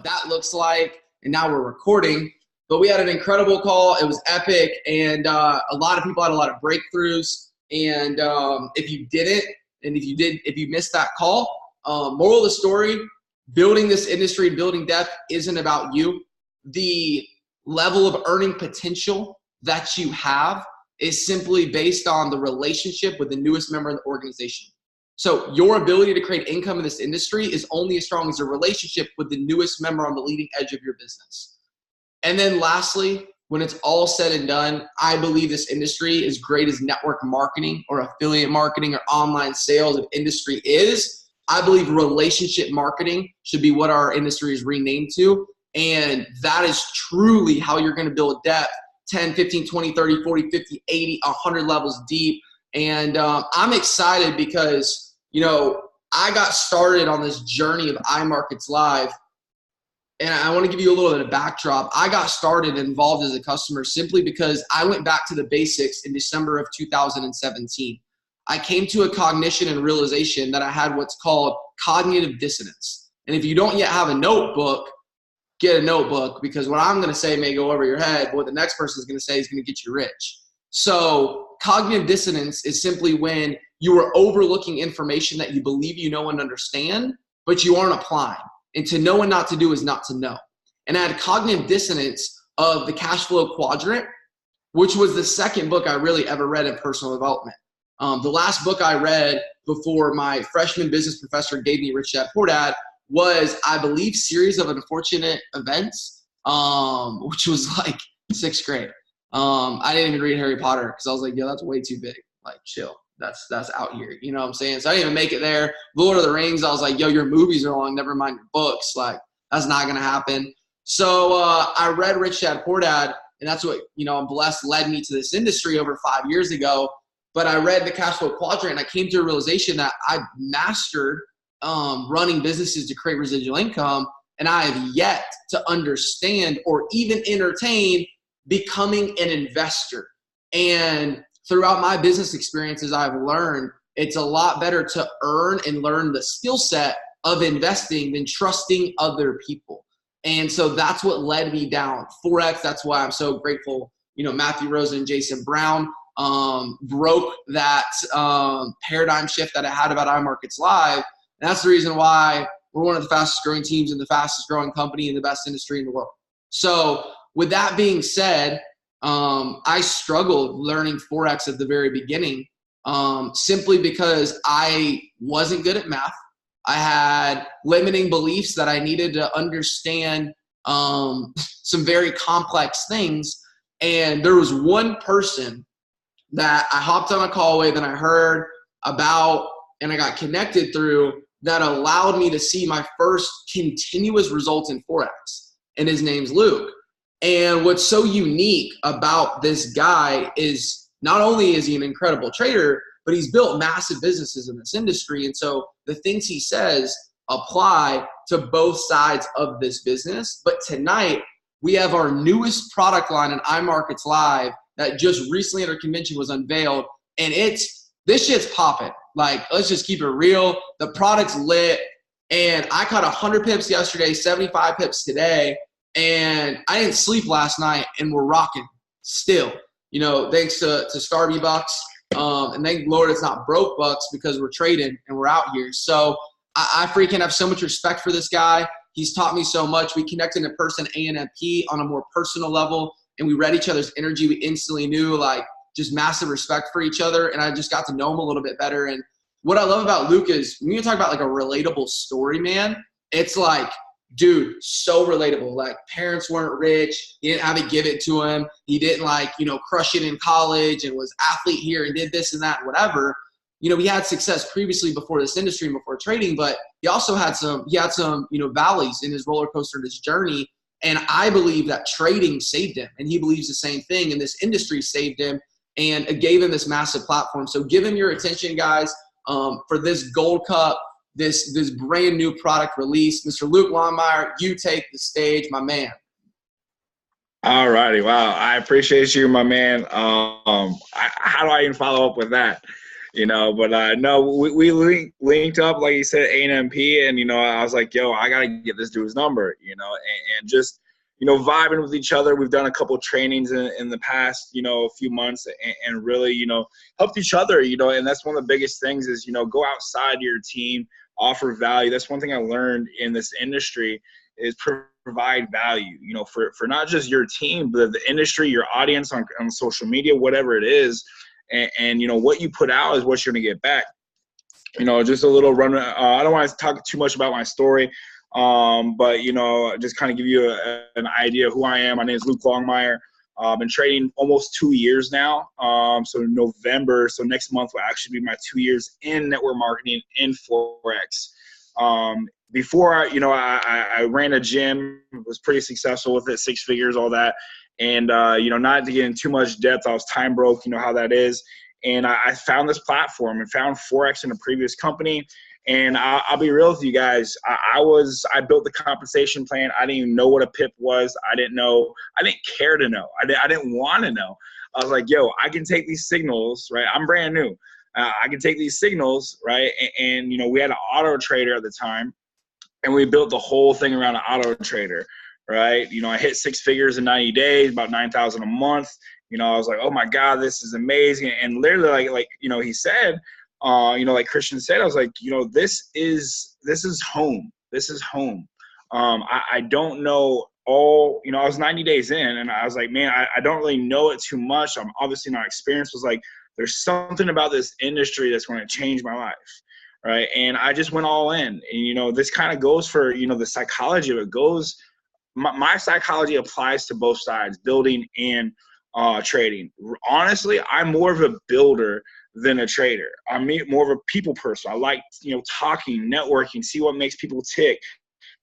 that looks like. And now we're recording. But we had an incredible call. It was epic. And a lot of people had a lot of breakthroughs. And if you didn't, and if you missed that call, moral of the story, building this industry, building depth isn't about you. The level of earning potential that you have is simply based on the relationship with the newest member of the organization. So your ability to create income in this industry is only as strong as your relationship with the newest member on the leading edge of your business. And then lastly, when it's all said and done, I believe this industry, as great as network marketing or affiliate marketing or online sales of industry is, I believe relationship marketing should be what our industry is renamed to. And that is truly how you're going to build depth 10, 15, 20, 30, 40, 50, 80, 100 levels deep. And I'm excited because, you know, I got started on this journey of iMarkets Live. And I want to give you a little bit of backdrop. I got started involved as a customer simply because I went back to the basics in December of 2017. I came to a cognition and realization that I had what's called cognitive dissonance. And if you don't yet have a notebook, get a notebook, because what I'm going to say may go over your head, but what the next person is going to say is going to get you rich. So cognitive dissonance is simply when you are overlooking information that you believe you know and understand, but you aren't applying. And to know and not to do is not to know. And I had cognitive dissonance of the cash flow quadrant, which was the second book I really ever read in personal development. The last book I read before my freshman business professor gave me Rich Dad Poor Dad was, I believe, Series of Unfortunate Events, which was like 6th grade. I didn't even read Harry Potter because I was like, yo, that's way too big. Like, chill. That's out here. You know what I'm saying? So I didn't even make it there. Lord of the Rings, I was like, yo, your movies are long. Never mind your books. Like, that's not going to happen. So I read Rich Dad Poor Dad, and that's what, you know, I'm blessed led me to this industry over 5 years ago. But I read the cash flow quadrant, and I came to a realization that I mastered running businesses to create residual income, and I have yet to understand or even entertain becoming an investor. And throughout my business experiences, I've learned it's a lot better to earn and learn the skill set of investing than trusting other people. And so that's what led me down Forex. That's why I'm so grateful, you know, Matthew Rosen and Jason Brown broke that paradigm shift that I had about iMarkets Live. And that's the reason why we're one of the fastest growing teams in the fastest growing company in the best industry in the world. So with that being said, I struggled learning Forex at the very beginning simply because I wasn't good at math. I had limiting beliefs that I needed to understand some very complex things. And there was one person that I hopped on a call with and I heard about and I got connected through that allowed me to see my first continuous results in Forex. And his name's Luke. And what's so unique about this guy is not only is he an incredible trader, but he's built massive businesses in this industry. And so the things he says apply to both sides of this business. But tonight, we have our newest product line in iMarkets Live that just recently at our convention was unveiled. And this shit's popping. Like, let's just keep it real. The product's lit. And I caught 100 pips yesterday, 75 pips today. And I didn't sleep last night, and we're rocking still. You know, thanks to Starby Bucks. And thank Lord it's not broke bucks because we're trading and we're out here. So I freaking have so much respect for this guy. He's taught me so much. We connected in person ANFP on a more personal level, and we read each other's energy. We instantly knew, like, just massive respect for each other, and I just got to know him a little bit better. And what I love about Luke is when you talk about, like, a relatable story, man, it's like, dude, so relatable. Like, parents weren't rich. He didn't have to give it to him. He didn't, like, you know, crush it in college and was athlete here and did this and that, whatever. You know, he had success previously before this industry and before trading, but he also had some, you know, valleys in his roller coaster, his journey. And I believe that trading saved him, and he believes the same thing. And this industry saved him, and it gave him this massive platform. So give him your attention, guys, for this Gold Cup, this brand new product release. Mr. Luke Longmire, you take the stage, my man. All righty. Wow. I appreciate you, my man. How do I even follow up with that? But no, we linked up, like you said, A&MP, and, I was like, yo, I got to get this dude's number, and just, vibing with each other. We've done a couple trainings in the past, few months, and really, helped each other, and that's one of the biggest things is, go outside your team, offer value. That's one thing I learned in this industry is provide value, for not just your team, but the industry, your audience on social media, whatever it is. And what you put out is what you're going to get back. Just a little run. I don't want to talk too much about my story, but, just kind of give you an idea of who I am. My name is Longmire. I've been trading almost 2 years now. So November, so next month will actually be my 2 years in network marketing in Forex. Before, I ran a gym, was pretty successful with it, 6 figures, all that. And, not to get in too much depth, I was time broke, how that is. And I found this platform and found Forex in a previous company. And I'll be real with you guys. I built the compensation plan. I didn't even know what a PIP was. I didn't care to know. I didn't want to know. I was like, yo, I can take these signals, right? I'm brand new. I can take these signals, right? And we had an auto trader at the time, and we built the whole thing around an auto trader, right? I hit 6 figures in 90 days, about 9,000 a month. I was like, oh my God, this is amazing. And literally like he said, like Christian said, I was like, this is home. This is home. I don't know all, I was 90 days in, and I was like, man, I don't really know it too much. I'm obviously not experienced. I was like, there's something about this industry that's going to change my life. Right. And I just went all in. And, this kind of goes for, the psychology of it goes. My psychology applies to both sides, building and trading. Honestly, I'm more of a builder than a trader. I'm more of a people person. I like, talking, networking, see what makes people tick.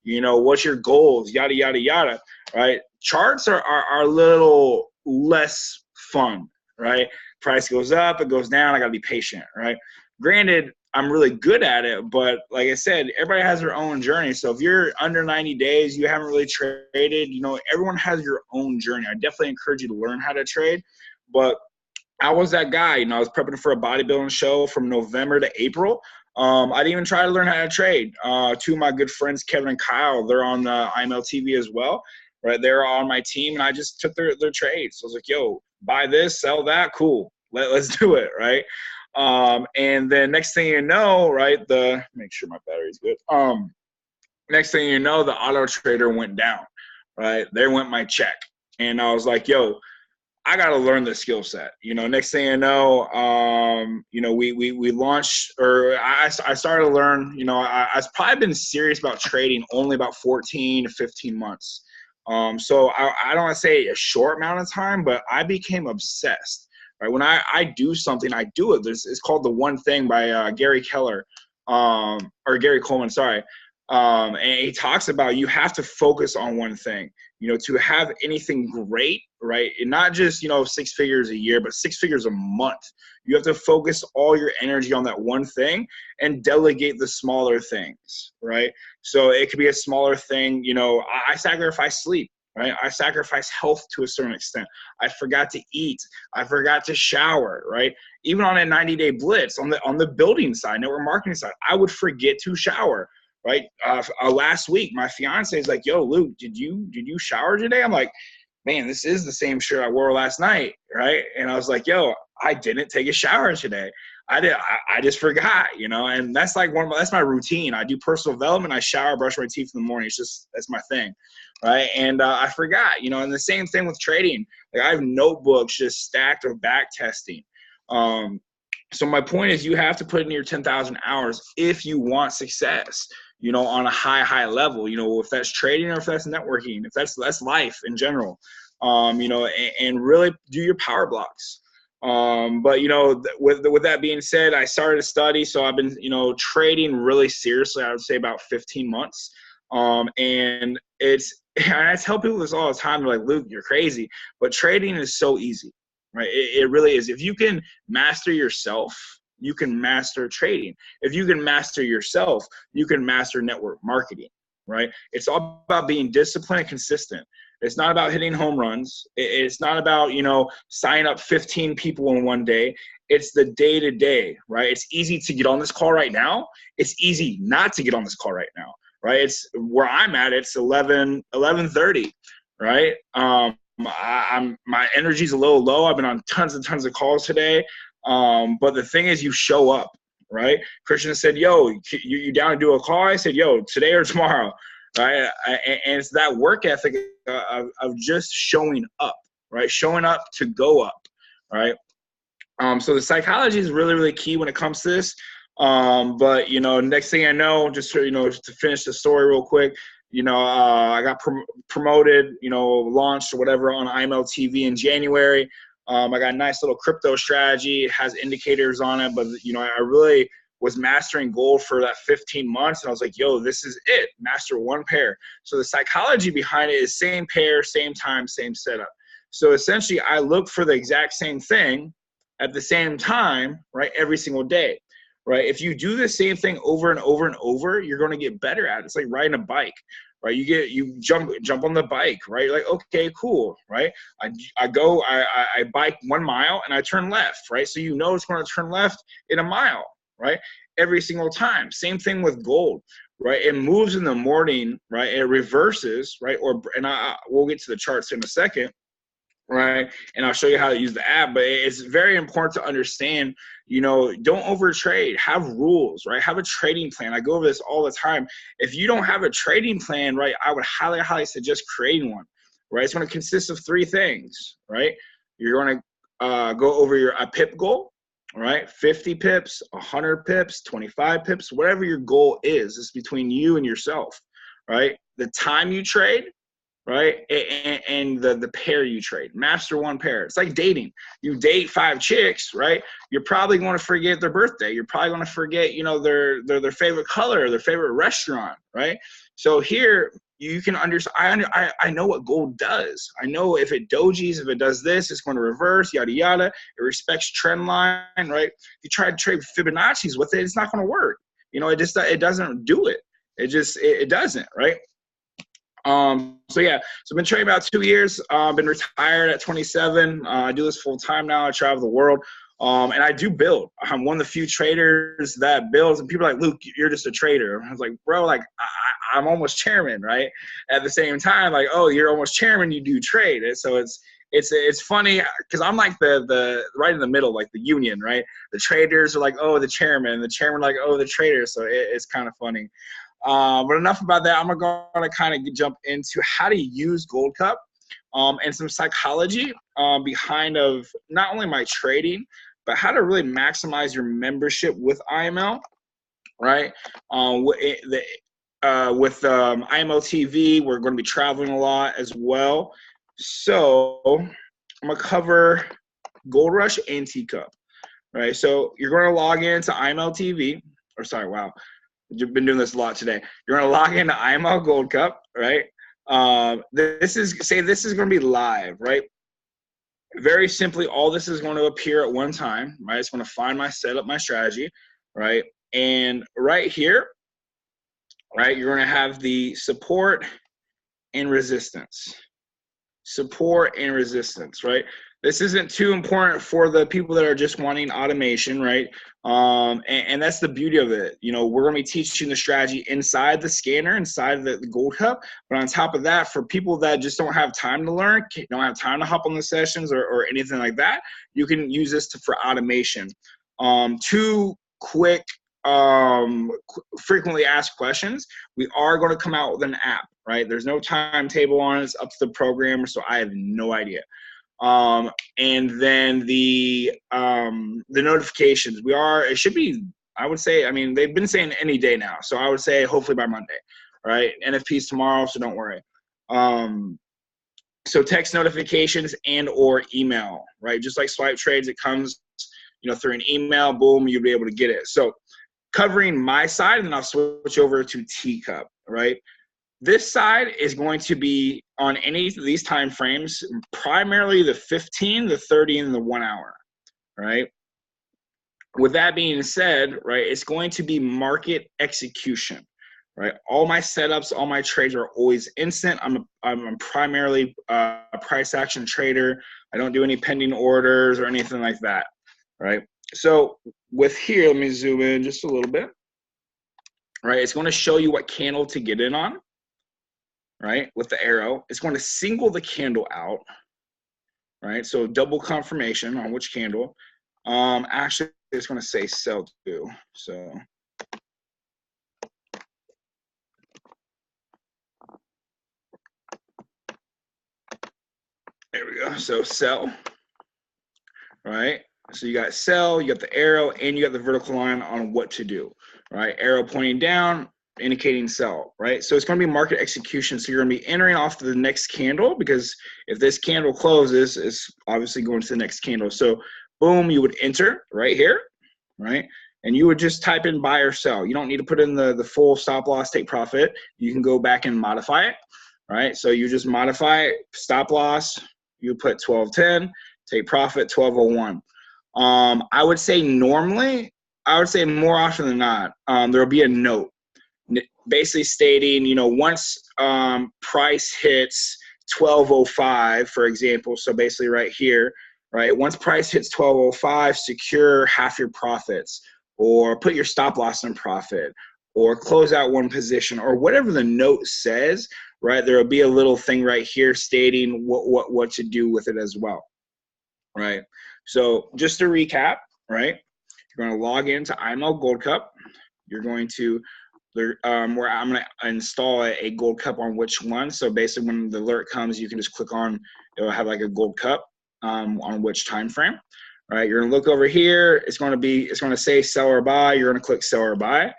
What's your goals, yada, yada, yada, right? Charts are a little less fun, right? Price goes up, it goes down. I got to be patient, right? Granted, I'm really good at it, but like I said, everybody has their own journey. So if you're under 90 days, you haven't really traded, everyone has your own journey. I definitely encourage you to learn how to trade, but I was that guy. I was prepping for a bodybuilding show from November to April. I didn't even try to learn how to trade. 2 of my good friends, Kevin and Kyle, they're on IML TV as well, right? They're on my team, and I just took their trades. So I was like, yo, buy this, sell that, cool. Let's do it, right? And then next thing you know, right, make sure my battery's good. Next thing you know, the auto trader went down, right? There went my check. And I was like, yo, I got to learn the skill set. Next thing you know, we launched, or I started to learn, I've probably been serious about trading only about 14 to 15 months. So I don't want to say a short amount of time, but I became obsessed. Right? When I do something, I do it. It's called The One Thing by Gary Keller, or Gary Coleman, sorry. And he talks about you have to focus on one thing, to have anything great, right? And not just, 6 figures a year, but 6 figures a month. You have to focus all your energy on that one thing and delegate the smaller things, right? So it could be a smaller thing. I sacrifice sleep. Right? I sacrifice health to a certain extent. I forgot to eat. I forgot to shower, right? Even on a 90-day blitz on the building side, network marketing side, I would forget to shower, right? Last week, my fiance is like, yo, Luke, did you shower today? I'm like, man, this is the same shirt I wore last night, right? And I was like, yo, I didn't take a shower today. I just forgot, and that's like that's my routine. I do personal development. I shower, brush my teeth in the morning. That's my thing. Right. And I forgot, and the same thing with trading. Like I have notebooks just stacked of back testing. So my point is you have to put in your 10,000 hours if you want success, on a high level, if that's trading or if that's networking, if that's life in general, and really do your power blocks. But with that being said, I started to study. So I've been, trading really seriously, I would say about 15 months. And I tell people this all the time. They're like, Luke, you're crazy, but trading is so easy, right? It really is. If you can master yourself, you can master trading. If you can master yourself, you can master network marketing, right? It's all about being disciplined and consistent. It's not about hitting home runs. It's not about, signing up 15 people in one day. It's the day-to-day, right? It's easy to get on this call right now. It's easy not to get on this call right now, right? It's where I'm at. It's 11:30, right? My energy's a little low. I've been on tons and tons of calls today. But the thing is, you show up, right? Christian said, yo, you down to do a call? I said, yo, today or tomorrow, right? And it's that work ethic of just showing up, right? Showing up to go up, right? So the psychology is really, really key when it comes to this. But, next thing I know, just, to finish the story real quick, I got promoted, launched or whatever on IML TV in January. I got a nice little crypto strategy. It has indicators on it, but, I really was mastering gold for that 15 months. And I was like, yo, this is it. Master one pair. So the psychology behind it is same pair, same time, same setup. So essentially I look for the exact same thing at the same time, right? Every single day, right? If you do the same thing over and over and over, you're going to get better at it. It's like riding a bike, right? You jump on the bike, right? You're like, okay, cool, right? I bike 1 mile and I turn left, right? So it's going to turn left in a mile, right? Every single time. Same thing with gold, right? It moves in the morning, right? It reverses, right? We'll get to the charts in a second, right? And I'll show you how to use the app, but it's very important to understand, don't overtrade, have rules, right? Have a trading plan. I go over this all the time. If you don't have a trading plan, right, I would highly, highly suggest creating one, right? It's going to consist of 3 things, right? You're going to go over a pip goal, right? 50 pips, 100 pips, 25 pips, whatever your goal is. It's between you and yourself, right? The time you trade, right? And the pair you trade. Master one pair. It's like dating. You date 5 chicks, right? You're probably going to forget their birthday. You're probably going to forget, their favorite color, their favorite restaurant, right? So here you can understand. I know what gold does. I know if it dojis, if it does this, it's going to reverse, yada yada. It respects trend line, right? If you try to trade Fibonacci's with it, it's not going to work. It doesn't do it. It doesn't, right? So I've been trading about 2 years. I've been retired at 27. I do this full time now. I travel the world. And I do build. I'm one of the few traders that builds, and people are like, Luke, you're just a trader. I was like, bro, like I'm almost chairman, right? At the same time, like, oh, you're almost chairman, you do trade. And so it's funny because I'm like the right in the middle, like the union, right? The traders are like, oh, the chairman, the chairman like, oh, the trader. So it's kind of funny. But enough about that. I'm going to kind of jump into how to use Gold Cup and some psychology behind of not only my trading, but how to really maximize your membership with IML, right? With IML TV, we're going to be traveling a lot as well. So I'm going to cover Gold Rush and T-Cup, right? So you're going to log into IML TV, or sorry, wow. You've been doing this a lot today. You're going to log into IML Gold Cup, right? This is going to be live, right? Very simply, all this is going to appear at one time, right? It's going to find my setup, my strategy, right? And right here, right, you're going to have the support and resistance. Support and resistance, right? This isn't too important for the people that are just wanting automation, right? And that's the beauty of it. We're going to be teaching the strategy inside the scanner, inside the Gold Cup. But on top of that, for people that just don't have time to learn, don't have time to hop on the sessions or anything like that, you can use this for automation. 2 quick, frequently asked questions. We are going to come out with an app, right? There's no timetable on it. It's up to the programmer, so I have no idea. And then the notifications, it should be, I would say, they've been saying any day now. So I would say hopefully by Monday, right? NFP's tomorrow, so don't worry. So text notifications and or email, right? Just like swipe trades, it comes, through an email, boom, you'll be able to get it. So covering my side, and then I'll switch over to T-Cup, right? This side is going to be on any of these time frames, primarily the 15, the 30, and the 1 hour, right? With that being said, right, it's going to be market execution, right? All my setups, all my trades are always instant. I'm primarily a price action trader. I don't do any pending orders or anything like that, right? So with here, let me zoom in just a little bit. Right, it's going to show you what candle to get in on. Right, with the arrow, it's going to single the candle out. Right, so double confirmation on which candle. Actually, it's going to say sell too. So there we go. So sell. Right. So you got sell, you got the arrow, and you got the vertical line on what to do. Right. Arrow pointing down, indicating sell. Right. So it's going to be market execution. So you're going to be entering off to the next candle, because if this candle closes, it's obviously going to the next candle. So boom, you would enter right here. Right. And you would just type in buy or sell. You don't need to put in the full stop loss, take profit. You can go back and modify it. Right. So you just modify it, stop loss. You put 1210. Take profit 1201. I would say normally, I would say more often than not, there'll be a note basically stating, you know, once price hits 1205, for example. So basically right here, right? Once price hits 1205, secure half your profits, or put your stop loss in profit, or close out one position, or whatever the note says, right? There will be a little thing right here stating what to do with it as well. Right. So just to recap, right, you're going to log into IML Gold Cup. You're going to, where I'm going to install a Gold Cup on which one. So basically when the alert comes, you can just click on, it'll have like a Gold Cup on which time frame. All right. You're going to look over here. It's going to say sell or buy. You're going to click sell or buy.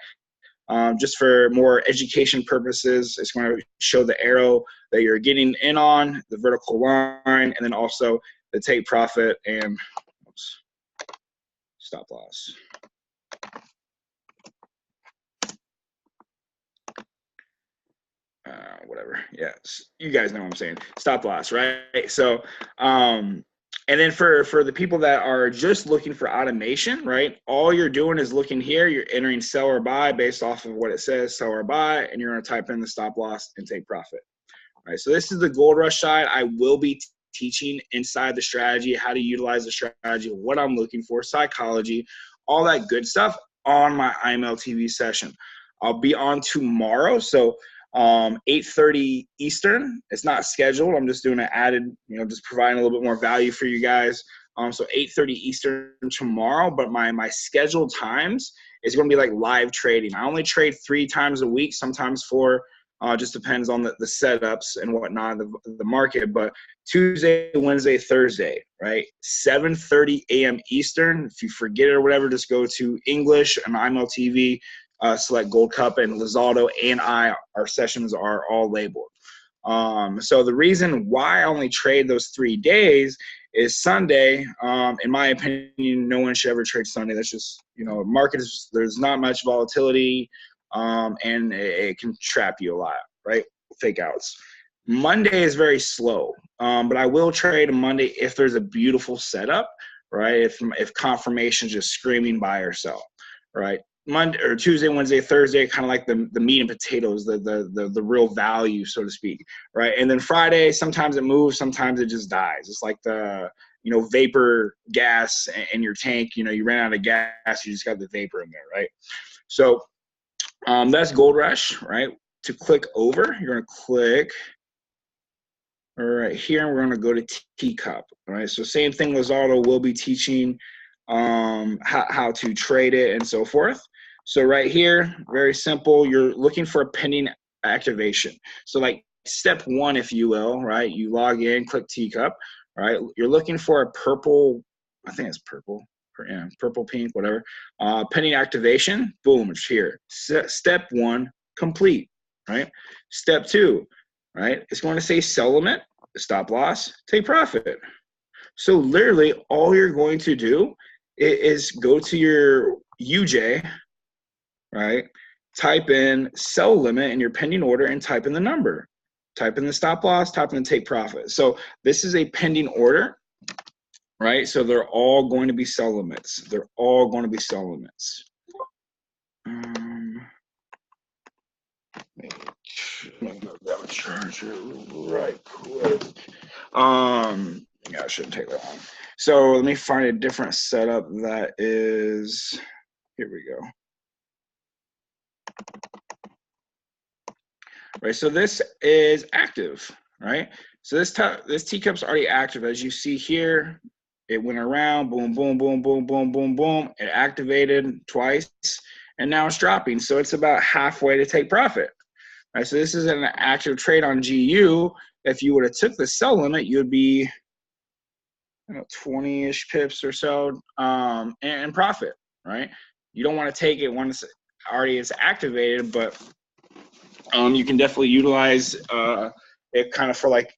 Just for more education purposes, it's going to show the arrow that you're getting in on, the vertical line, and then also the take profit and stop loss. Whatever. Yes, you guys know what I'm saying. Stop loss, right? So, and then for the people that are just looking for automation, right? All you're doing is looking here. You're entering sell or buy based off of what it says, sell or buy, and you're going to type in the stop loss and take profit. All right. So this is the Gold Rush side. I will be teaching inside the strategy, how to utilize the strategy, what I'm looking for, psychology, all that good stuff on my IML TV session. I'll be on tomorrow. So 8:30 Eastern. It's not scheduled. I'm just doing an added, you know, just providing a little bit more value for you guys. So 8:30 Eastern tomorrow, but my scheduled times is going to be like live trading. I only trade 3 times a week, sometimes 4. Just depends on the setups and whatnot, the market. But Tuesday, Wednesday, Thursday, right? 7:30 a.m. Eastern. If you forget it or whatever, just go to English and IML TV, select Gold Cup, and Lizaldo and our sessions are all labeled. So the reason why I only trade those 3 days is Sunday. In my opinion, no one should ever trade Sunday. That's just, you know, market is, there's not much volatility. And it can trap you a lot, right? Fake outs. Monday is very slow, but I will trade on Monday if there's a beautiful setup, right? If confirmation is just screaming buy or sell, right? Monday or Tuesday, Wednesday, Thursday, kind of like the meat and potatoes, the real value, so to speak, right? And then Friday, sometimes it moves, sometimes it just dies. It's like the, you know, vapor gas in your tank. You know, you ran out of gas, you just got the vapor in there, right? So that's Gold Rush, right? To click over, you're going to click right here, and we're going to go to Teacup, all right? So same thing, Lizardo will be teaching how to trade it and so forth. So right here, very simple, you're looking for a pending activation. So like step 1, if you will, right? You log in, click Teacup, right? You're looking for a purple, I think it's purple. Yeah, purple, pink, whatever. Pending activation, boom, it's here. Step 1, complete, right? Step 2, right? It's going to say sell limit, stop loss, take profit. So literally all you're going to do is go to your UJ, right? Type in sell limit in your pending order and type in the number. Type in the stop loss, type in the take profit. So this is a pending order. Right, so they're all going to be sell limits. They're all going to be sell limits. Grab a charger right quick. Yeah, I shouldn't take that long. So let me find a different setup that is, here we go. Right, so this is active, right? So this teacup's already active. As you see here, it went around, boom, boom, boom, boom, boom, boom, boom. It activated twice, and now it's dropping. So it's about halfway to take profit. Right, so this is an active trade on GU. If you would have took the sell limit, you would be 20-ish pips or so and profit, right? You don't want to take it once already it's activated, but you can definitely utilize it kind of for like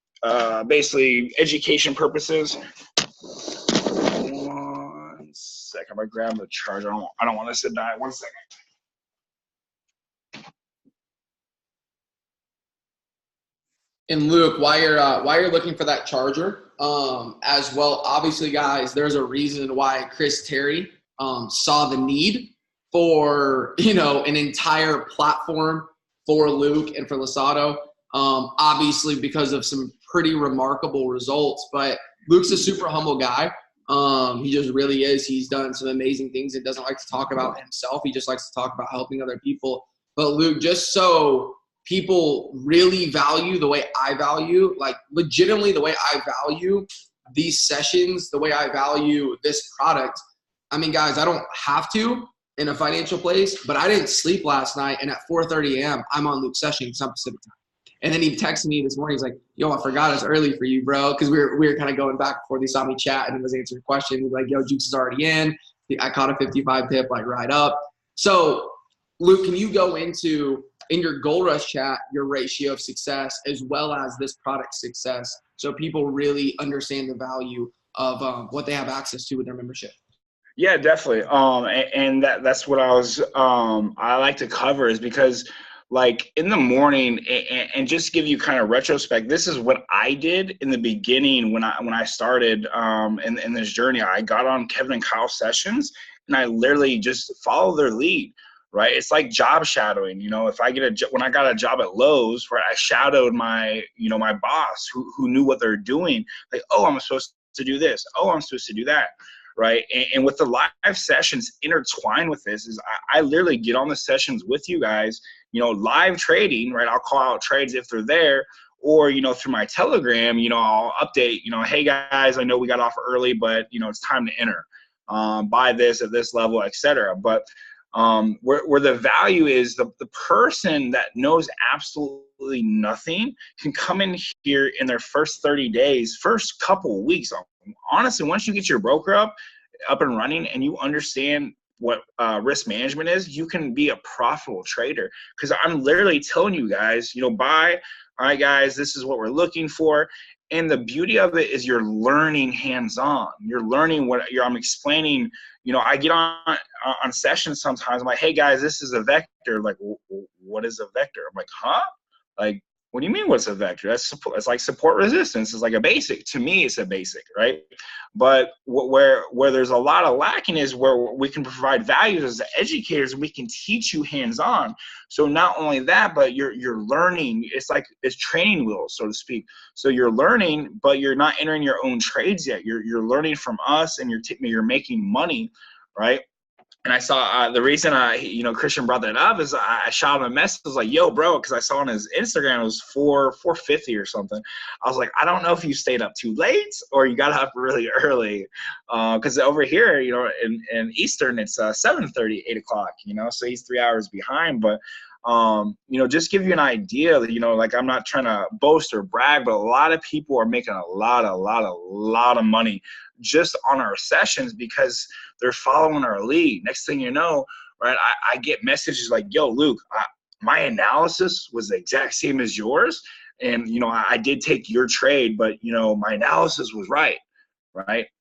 basically education purposes. One second, I'm gonna grab the charger. I don't want this to die. 1 second. And Luke, while you're looking for that charger, as well, obviously, guys, there's a reason why Chris Terry saw the need for an entire platform for Luke and for Losado. Obviously, because of some pretty remarkable results. But Luke's a super humble guy. He just really is. He's done some amazing things and doesn't like to talk about himself. He just likes to talk about helping other people. But Luke, just so people really value the way I value, like legitimately the way I value these sessions, the way I value this product. I mean, guys, I don't have to in a financial place, but I didn't sleep last night. And at 4:30 a.m., I'm on Luke's session because I'm Pacific time. And then he texted me this morning. He's like, yo, I forgot it's early for you, bro. Because we were kind of going back before they saw me chat and he was answering questions. He's like, yo, Jewkes is already in. I caught a 55 pip, like right up. So, Luke, can you go into, in your Gold Rush chat, your ratio of success as well as this product success so people really understand the value of what they have access to with their membership? Yeah, definitely. And that's what I like to cover is because like in the morning and just give you kind of retrospect, this is what I did in the beginning when I started in this journey. I got on Kevin and Kyle sessions and I literally just followed their lead. Right, it's like job shadowing. If I when I got a job at Lowe's, where I shadowed my my boss who knew what they're doing. Like, oh, I'm supposed to do this. Oh, I'm supposed to do that. Right, and with the live sessions intertwined with this is I literally get on the sessions with you guys. Live trading. Right, I'll call out trades if they're there, or through my Telegram. I'll update. Hey guys, I know we got off early, but it's time to enter. Buy this at this level, etc. But where the value is the person that knows absolutely nothing can come in here in their first 30 days, first couple of weeks. Honestly, once you get your broker up and running and you understand what risk management is, you can be a profitable trader. Because I'm literally telling you guys, buy. All right, guys, this is what we're looking for. And the beauty of it is you're learning hands-on. You're learning I'm explaining. I get on sessions sometimes. I'm like, hey guys, this is a vector. Like, what is a vector? I'm like, huh? Like, what do you mean what's a vector? That's like support resistance. It's like a basic. To me, it's a basic, right? But where there's a lot of lacking is where we can provide value as educators. We can teach you hands-on. So not only that, but you're learning. It's training wheels, so to speak. So you're learning, but you're not entering your own trades yet. You're learning from us, and you're making money, right? And I saw the reason Christian brought that up is I shot him a message. I was like, yo, bro, because I saw on his Instagram it was 450 or something. I was like, I don't know if you stayed up too late or you got up really early. Because over here, in Eastern, it's 7:30, 8 o'clock, so he's 3 hours behind. But, just give you an idea that, like I'm not trying to boast or brag, but a lot of people are making a lot of money just on our sessions because they're following our lead. Next thing you know, right, I get messages like, yo, Luke, my analysis was the exact same as yours. And, I did take your trade, but, my analysis was right.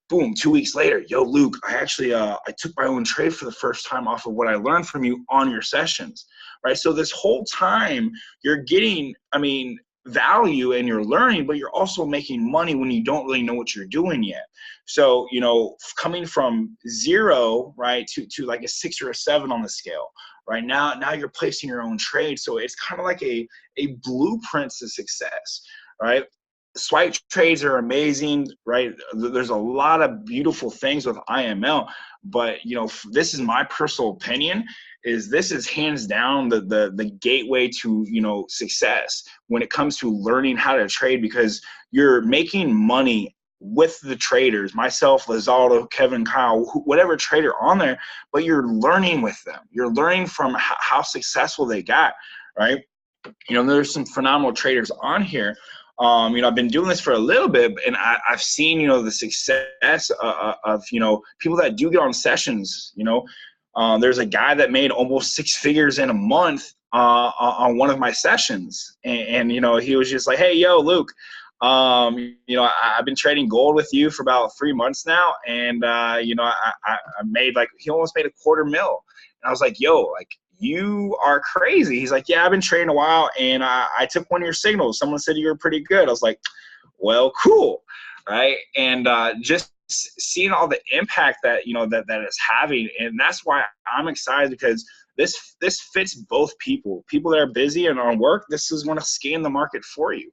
Boom, 2 weeks later, yo, Luke, I actually I took my own trade for the first time off of what I learned from you on your sessions. Right. So this whole time you're getting, value and you're learning, but you're also making money when you don't really know what you're doing yet. So, coming from 0, right, to like a 6 or a 7 on the scale, right? Now you're placing your own trade. So it's kind of like a blueprint to success, right? swipe trades are amazing, right? There's a lot of beautiful things with IML, but this is my personal opinion, is this is hands down the gateway to success when it comes to learning how to trade, because you're making money with the traders, myself, Lizaldo, Kevin, Kyle, whatever trader on there, but you're learning with them. You're learning from how successful they got, right? There's some phenomenal traders on here. I've been doing this for a little bit, and I've seen, the success of people that do get on sessions. There's a guy that made almost 6 figures in a month on one of my sessions, and he was just like, "Hey, yo, Luke, I've been trading gold with you for about 3 months now, and I made he almost made $250,000." And I was like, "Yo, you are crazy." He's like, "Yeah, I've been trading a while, and I took one of your signals. Someone said you were pretty good." I was like, "Well, cool," right? And just seeing all the impact that that it's having, and that's why I'm excited, because this fits both people that are busy and on work. This is going to scan the market for you,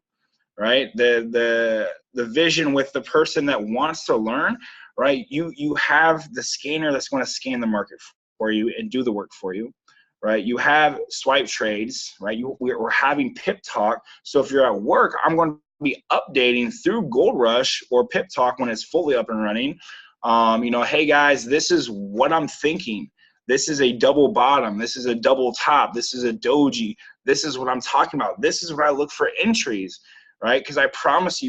right? The vision with the person that wants to learn, right? You have the scanner that's going to scan the market for you and do the work for you. Right, you have swipe trades, right? We're having Pip Talk. So if you're at work, I'm going to be updating through Gold Rush or Pip Talk when it's fully up and running. Hey guys, this is what I'm thinking. This is a double bottom. This is a double top. This is a doji. This is what I'm talking about. This is where I look for entries, right? Because I promise,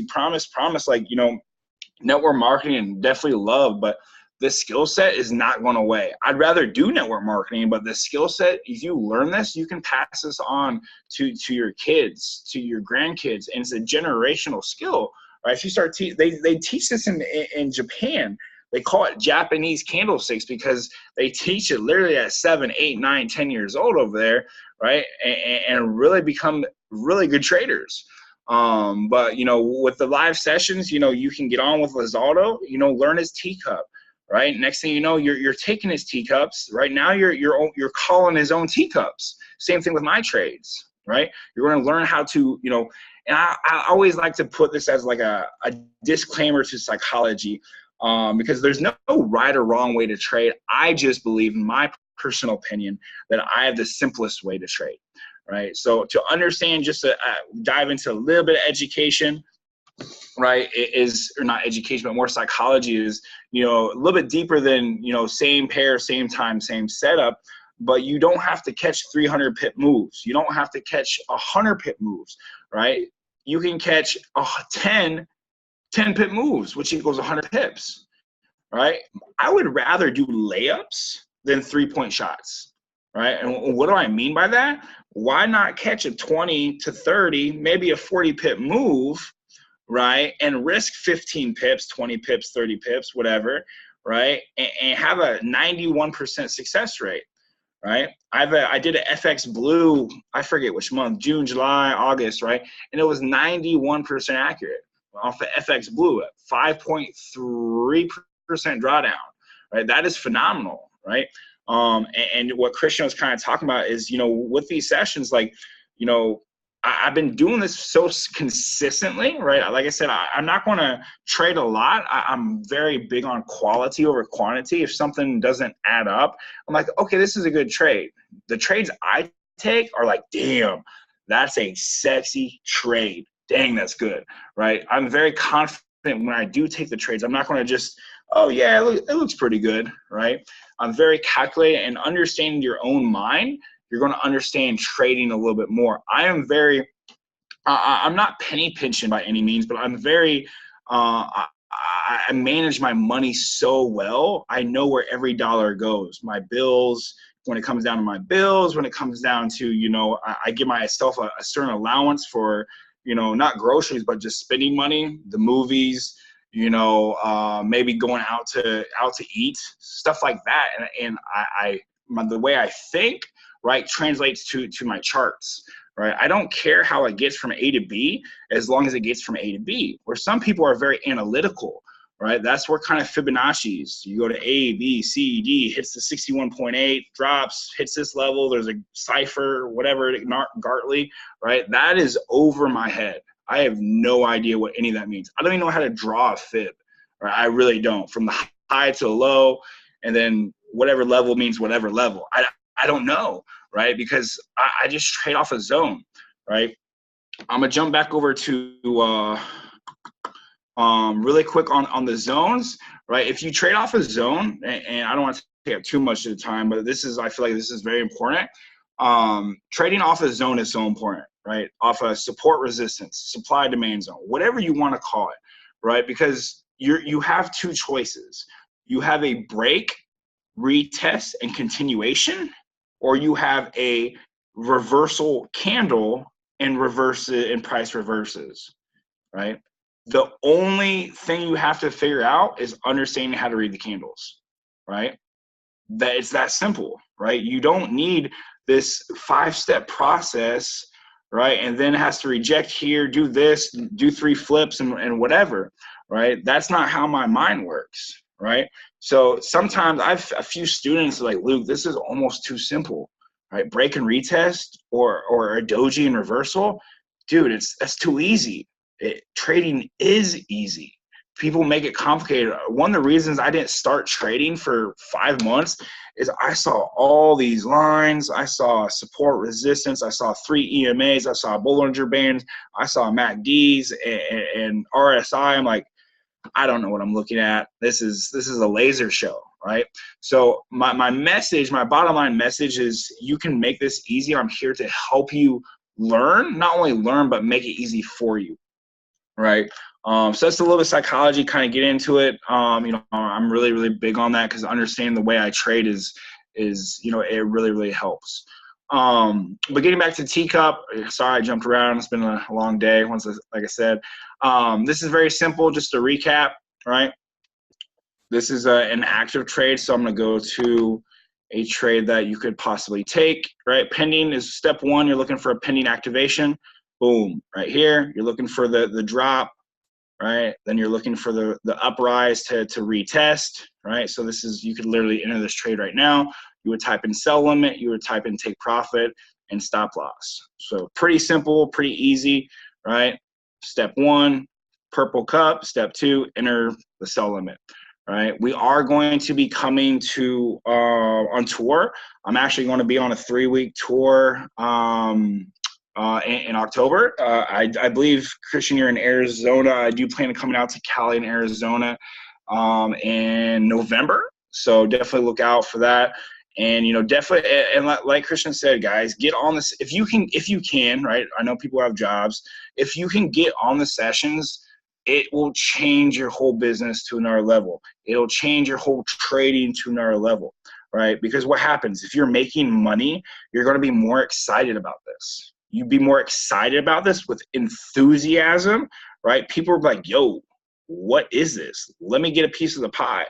network marketing definitely love, but this skill set is not going away. I'd rather do network marketing, but the skill set, if you learn this, you can pass this on to your kids, to your grandkids, and it's a generational skill, right? If you start, they teach this in Japan. They call it Japanese candlesticks because they teach it literally at 7, 8, 9, 10 years old over there, right? And really become really good traders. But with the live sessions, you can get on with Lizaldo, learn his teacup. Right. Next thing you know, you're taking his teacups. Right now, you're calling his own teacups. Same thing with my trades. Right. You're going to learn how to, and I always like to put this as like a disclaimer to psychology, because there's no right or wrong way to trade. I just believe, in my personal opinion, that I have the simplest way to trade. Right. So to understand, just to dive into a little bit of education. Right, or not education, but more psychology, is a little bit deeper than same pair, same time, same setup. But you don't have to catch 300 pip moves. You don't have to catch 100 pip moves. Right, you can catch 10 pip moves, which equals 100 pips. Right, I would rather do layups than 3-point shots. Right, and what do I mean by that? Why not catch a 20 to 30, maybe a 40 pip move, right, and risk 15 pips, 20 pips, 30 pips, whatever, right, and have a 91% success rate, right? I did an FX Blue, I forget which month, June, July, August, right, and it was 91% accurate off the FX Blue at 5.3% drawdown, right? That is phenomenal, right? And what Christian was kind of talking about is, with these sessions, I've been doing this so consistently, right? Like I said, I'm not going to trade a lot. I'm very big on quality over quantity. If something doesn't add up, I'm like, okay, this is a good trade. The trades I take are like, damn, that's a sexy trade. Dang, that's good, right? I'm very confident when I do take the trades. I'm not going to just, oh, yeah, it looks pretty good, right? I'm very calculated, and understanding your own mind, you're going to understand trading a little bit more. I'm not penny pinching by any means, but I'm very, I manage my money so well. I know where every dollar goes. My bills, when it comes down to my bills, when it comes down to, I give myself a certain allowance for, not groceries, but just spending money, the movies, maybe going out to eat, stuff like that. And the way I think, right, translates to my charts, right? I don't care how it gets from A to B as long as it gets from A to B, where some people are very analytical, right? That's where kind of Fibonacci's, you go to A, B, C, D, hits the 61.8, drops, hits this level, there's a cipher, whatever, Gartley, right? That is over my head. I have no idea what any of that means. I don't even know how to draw a fib. Right? I really don't. From the high to the low, and then whatever level means whatever level. I don't know, right? Because I just trade off a zone, right? I'm gonna jump back over to really quick on the zones, right? If you trade off a zone, and I don't want to take up too much of the time, but I feel like this is very important. Trading off a zone is so important, right? Off a support resistance, supply demand zone, whatever you want to call it, right? Because you have two choices. You have a break, retest, and continuation, or you have a reversal candle and reverse it and price reverses, right? The only thing you have to figure out is understanding how to read the candles, right? That it's that simple, right? You don't need this 5-step process, right? And then it has to reject here, do this, do 3 flips and whatever, right? That's not how my mind works, right? So sometimes I've a few students like, Luke, this is almost too simple, right? Break and retest or a doji and reversal, dude, that's too easy. Trading is easy. People make it complicated. One of the reasons I didn't start trading for 5 months is I saw all these lines. I saw support resistance. I saw 3 EMAs. I saw Bollinger Bands. I saw MACDs and RSI. I'm like, I don't know what I'm looking at. This is a laser show, right? So my message, my bottom line message is you can make this easy. I'm here to help you learn, not only learn, but make it easy for you. Right. So that's a little bit of psychology, kind of get into it. I'm really, really big on that because understanding the way I trade is, it really, really helps. But getting back to Teacup, sorry, I jumped around. It's been a long day. Like I said, this is very simple. Just to recap, right? This is an active trade. So I'm going to go to a trade that you could possibly take, right? Pending is step 1. You're looking for a pending activation. Boom, right here. You're looking for the drop, right? Then you're looking for the uprise to retest, right? So this is, you could literally enter this trade right now. You would type in sell limit, you would type in take profit and stop loss. So pretty simple, pretty easy, right? Step 1, purple cup. Step 2, enter the sell limit, right? We are going to be coming to on tour. I'm actually going to be on a 3-week tour in October. I believe, Christian, you're in Arizona. I do plan on coming out to Cali in Arizona in November. So definitely look out for that. And, definitely, and like Christian said, guys, get on this. If you can, right? I know people have jobs. If you can get on the sessions, it will change your whole business to another level. It'll change your whole trading to another level, right? Because what happens, if you're making money, you're going to be more excited about this. You'd be more excited about this with enthusiasm, right? People are like, yo, what is this? Let me get a piece of the pie,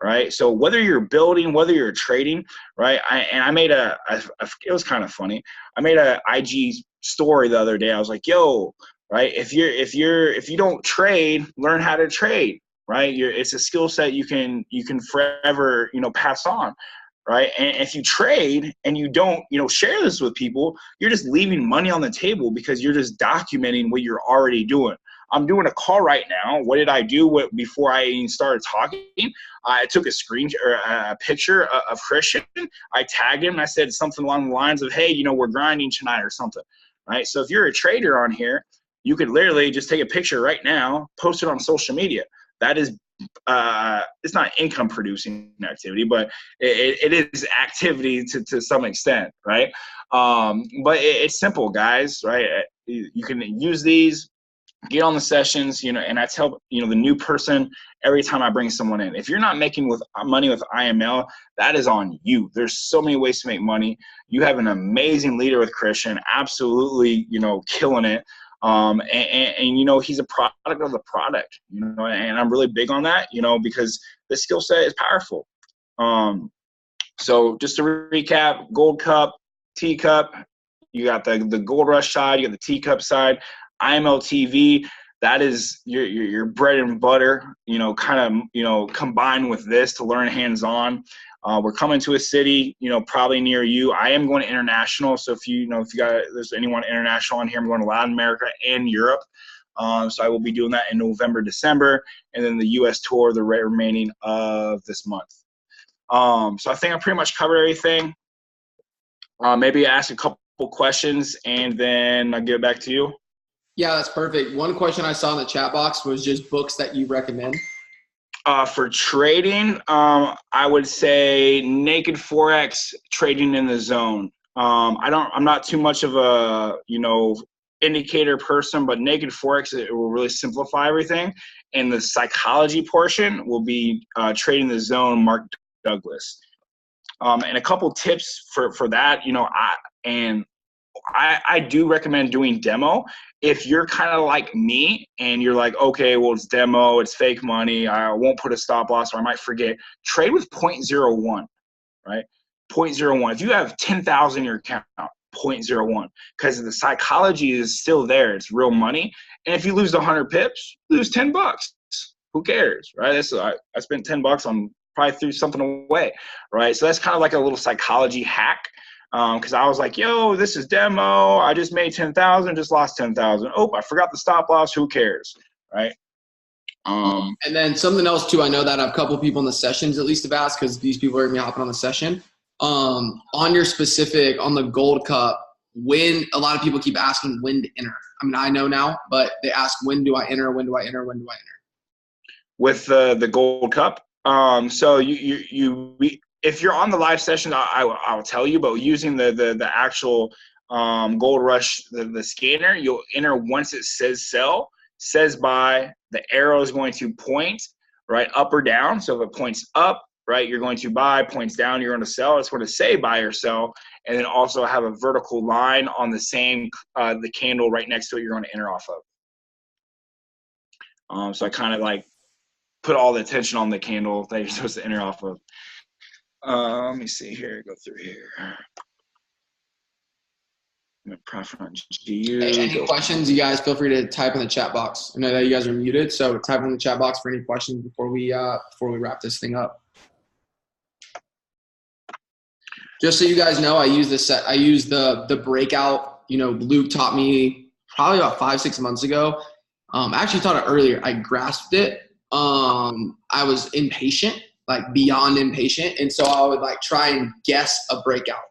right? So whether you're building, whether you're trading, right? I made it was kind of funny. I made a IG story the other day. I was like, yo, right? If you don't trade, learn how to trade, right? It's a skill set you can forever, pass on. Right. And if you trade and you don't, share this with people, you're just leaving money on the table because you're just documenting what you're already doing. I'm doing a call right now. What did I do before I even started talking? I took a screen or a picture of Christian. I tagged him and I said something along the lines of, hey, we're grinding tonight or something. Right. So if you're a trader on here, you could literally just take a picture right now, post it on social media. That is it's not income producing activity, but it is activity to some extent, right? But it's simple, guys, right? You can use these, get on the sessions, and I tell, the new person every time I bring someone in, if you're not making money with IML, that is on you. There's so many ways to make money. You have an amazing leader with Christian, absolutely, killing it. And he's a product of the product, and I'm really big on that, because this skill set is powerful. So just to recap, gold cup, teacup, you got the gold rush side, you got the teacup side, IML TV, that is your bread and butter, combined with this to learn hands-on. We're coming to a city, probably near you. I am going to international. So if there's anyone international on here, I'm going to Latin America and Europe. So I will be doing that in November, December, and then the U.S. tour the remaining of this month. So I think I pretty much covered everything. Maybe ask a couple questions and then I'll give it back to you. Yeah, that's perfect. One question I saw in the chat box was just books that you recommend. For trading, I would say Naked Forex, Trading in the Zone. I'm not too much of a, indicator person, but Naked Forex, it will really simplify everything. And the psychology portion will be Trading the Zone, Mark Douglas. And a couple tips for that, I do recommend doing demo. If you're kind of like me and you're like, okay, well, it's demo, it's fake money, I won't put a stop loss or I might forget, trade with 0.01, right? 0.01. If you have 10,000 in your account, 0.01, because the psychology is still there. It's real money. And if you lose 100 pips, lose $10. Who cares, right? I spent $10 on probably threw something away, right? So that's kind of like a little psychology hack. Because I was like, yo, this is demo. I just made 10,000, just lost 10,000. Oh, I forgot the stop loss. Who cares, right? And then something else too. I know that a couple people in the sessions at least have asked because these people are gonna be hopping on the session. On your specific on the Gold Cup, when a lot of people keep asking when to enter. I mean, I know now, but they ask when do I enter? When do I enter? When do I enter? With the Gold Cup, so if you're on the live session, I'll tell you, but using the actual Gold Rush, the scanner, you'll enter once it says sell, says buy, the arrow is going to point, right, up or down. So if it points up, right, you're going to buy, points down, you're going to sell. It's going to say buy or sell, and then also have a vertical line on the same, the candle right next to it you're going to enter off of. So I kind of like put all the attention on the candle that you're supposed to enter off of. Let me see here. Go through here. I'm gonna profit on GU. Hey, any questions? You guys feel free to type in the chat box. I know that you guys are muted, so type in the chat box for any questions before we wrap this thing up. Just so you guys know, I use the breakout. Luke taught me probably about 5-6 months ago. I actually taught it earlier. I grasped it. I was impatient, like beyond impatient. And so I would like try and guess a breakout.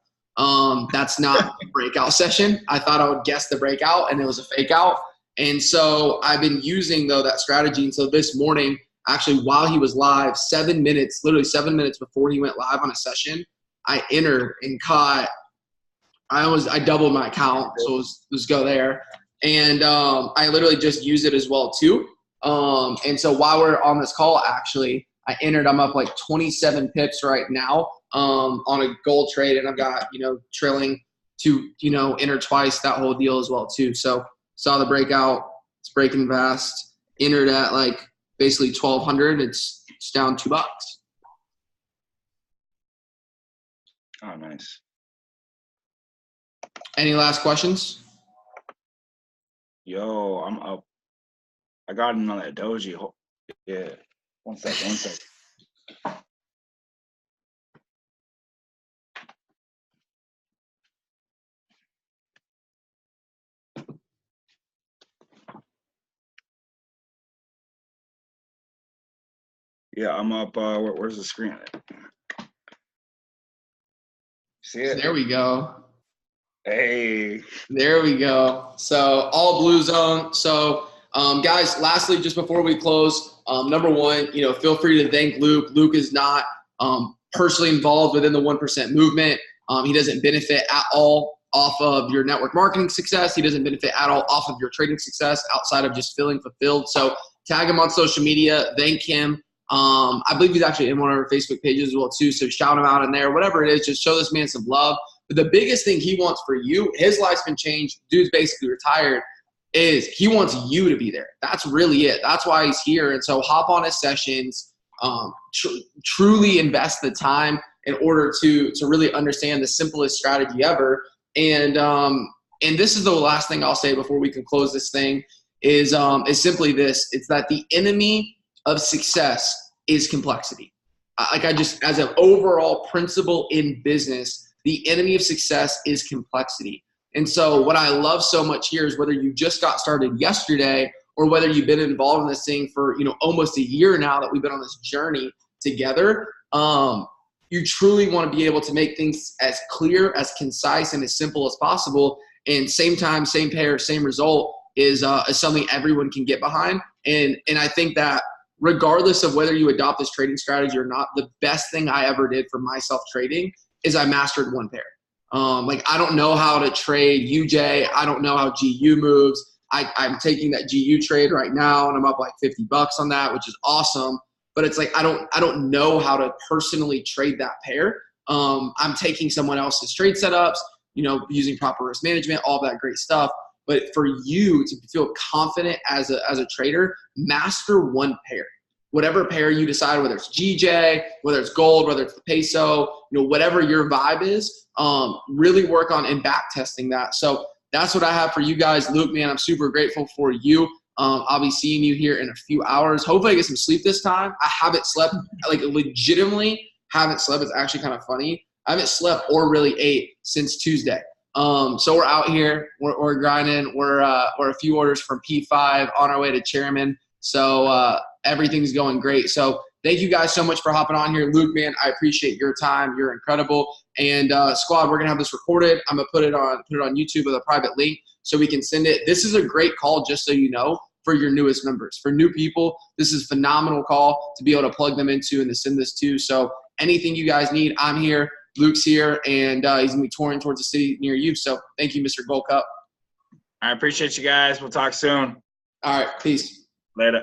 That's not a breakout session. I thought I would guess the breakout and it was a fake out. And so I've been using that strategy. And so this morning, actually, while he was live, literally 7 minutes before he went live on a session, I entered and caught, I doubled my account. So let's go there. And I literally just use it as well too. And so while we're on this call, actually, I entered, I'm up like 27 pips right now on a gold trade. And I've got, trailing to, enter twice, that whole deal as well too. So saw the breakout, it's breaking fast, entered at like basically 1,200. It's down $2. Oh, nice. Any last questions? Yo, I'm up. I got in on that doji. Yeah. One sec. Yeah, I'm up. Where's the screen? See it? There we go. Hey. There we go. So all blue zone. So guys, lastly, just before we close, number one, feel free to thank Luke. Luke is not personally involved within the 1% movement. He doesn't benefit at all off of your network marketing success. He doesn't benefit at all off of your trading success outside of just feeling fulfilled. So tag him on social media, thank him. I believe he's actually in one of our Facebook pages as well too. So shout him out in there, whatever it is, just show this man some love. But the biggest thing he wants for you, his life's been changed. Dude's basically retired. Is he wants you to be there. That's really it. That's why he's here. And so hop on his sessions, truly invest the time in order to really understand the simplest strategy ever. And this is the last thing I'll say before we can close this thing is simply this. It's that the enemy of success is complexity. As an overall principle in business, the enemy of success is complexity. And so what I love so much here is whether you just got started yesterday or whether you've been involved in this thing for, almost a year now that we've been on this journey together, you truly want to be able to make things as clear, as concise, and as simple as possible. And same time, same pair, same result is something everyone can get behind. And I think that regardless of whether you adopt this trading strategy or not, the best thing I ever did for myself trading is I mastered one pair. I don't know how to trade UJ. I don't know how GU moves. I'm taking that GU trade right now, and I'm up like $50 on that, which is awesome. But it's like I don't know how to personally trade that pair. I'm taking someone else's trade setups, using proper risk management, all that great stuff. But for you to feel confident as a trader, master one pair. Whatever pair you decide, whether it's GJ, whether it's gold, whether it's the peso, whatever your vibe is, really work on and back testing that. So that's what I have for you guys. Luke, man, I'm super grateful for you. I'll be seeing you here in a few hours. Hopefully I get some sleep this time. I haven't slept, legitimately haven't slept. It's actually kind of funny. I haven't slept or really ate since Tuesday. So we're out here. We're grinding. We're a few orders from P5 on our way to chairman. So everything's going great. So thank you guys so much for hopping on here. Luke, man, I appreciate your time. You're incredible. And squad, we're gonna have this recorded. I'm gonna put it on YouTube with a private link so we can send it. This is a great call, just so you know, for your newest members. For new people, this is a phenomenal call to be able to plug them into and to send this to. So anything you guys need, I'm here. Luke's here, and he's going to be touring towards a city near you. So thank you, Mr. Gold Cup. I appreciate you guys. We'll talk soon. All right. Peace. Later.